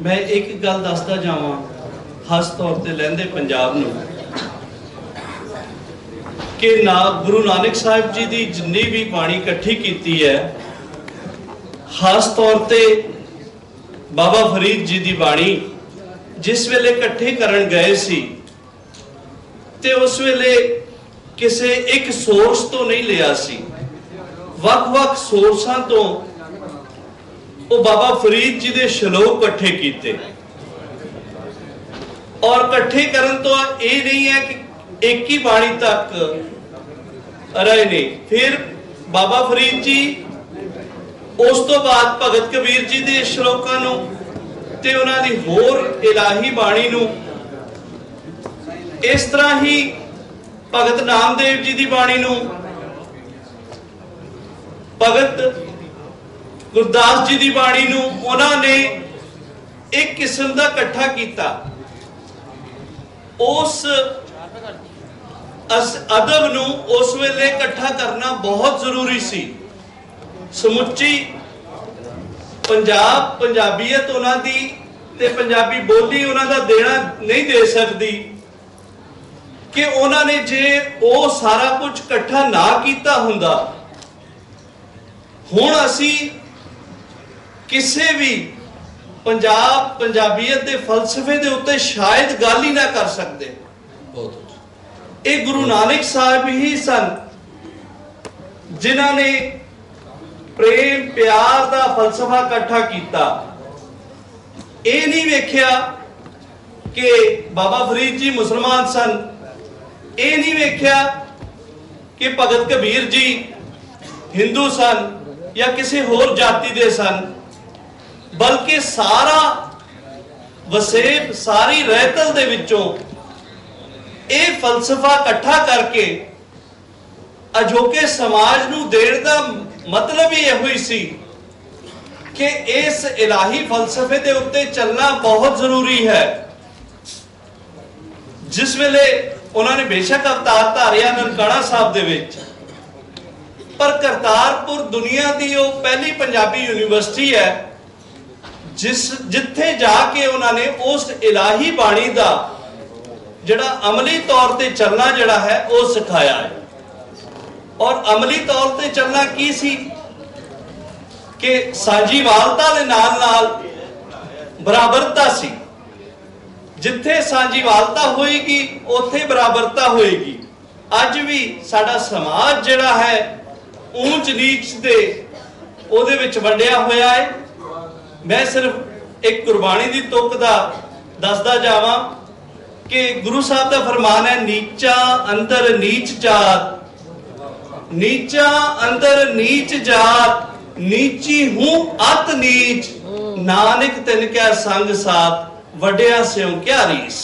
मैं एक गल दसदा जावां खास तौर ते लहंदे पंजाब नूं कि ना गुरु नानक साहिब जी की जिन्नी भी बाणी इकट्ठी की है, खास तौर ते बाबा फरीद जी की बाणी जिस वेले इकट्ठे करन गए सी ते उस वेले किसी एक सोर्स तो नहीं लिया सी, वख-वख सोर्सां तो वो बाबा फरीद जी के श्लोक इकट्ठे किए और इकट्ठे करन तो ये नहीं है कि एक ही बाणी तक रहे ने। फिर बाबा फरीद जी उस तो बाद भगत कबीर जी के श्लोकां नूं ते उन्हां दी होर इलाही बाणी नूं, इस तरह ही भगत नामदेव जी की बाणी नूं, भगत गुरदास जी की बाणी नूं उन्होंने एक किस्म का इकट्ठा किया। उस अदब नूं उस वेले इकट्ठा करना बहुत जरूरी सी। समुची पंजाब पंजाबीयत उन्हां दी ते पंजाबी बोली उन्हां दा देना नहीं दे सकती कि उन्होंने जे वो सारा कुछ इकट्ठा ना किया हुंदा, हुण असी किसी भी पंजाब पंजाबीयत के फलसफे के उत्ते शायद गल ही ना कर सकते। ये गुरु नानक साहब ही सन जिन्हां ने प्रेम प्यार का फलसफा इकट्ठा किया। ये नहीं वेख्या कि बाबा फरीद जी मुसलमान सन, ये नहीं वेख्या कि भगत कबीर जी हिंदू सन या किसी होर जाति दे सन, बल्कि सारा वसेब सारी रहतल दे विचों ये फलसफा इकट्ठा करके अजोके समाज नूं देण दा मतलब ही यही सी कि इस इलाही फलसफे दे उत्ते चलना बहुत जरूरी है। जिस वेले उन्होंने बेशक अवतार धारिया ननकाना साहब दे विच, पर करतारपुर दुनिया की वो पहली पंजाबी यूनिवर्सिटी है जिथे जाके उन्होंने उस इलाही बाणी का जड़ा अमली तौर पर चलना जड़ा है वो सिखाया है। और अमली तौर पर चलना की सी कि साझीवालता दे नाल नाल बराबरता सी। जिथे साझीवालता होएगी उत्थे बराबरता होएगी। अज भी साडा समाज जड़ा है ऊंच नीच दे ओदे विच वंडिया होया है। मैं सिर्फ एक गुरबाणी दी तुक दा दसदा जावां कि गुरु साहब का फरमान है, नीचा अंदर नीच जात, नीचा अंदर नीच जात, नीची हूं अत नीच, नानक तिन क्या संग साथ, वड्या स्यों क्या रीस।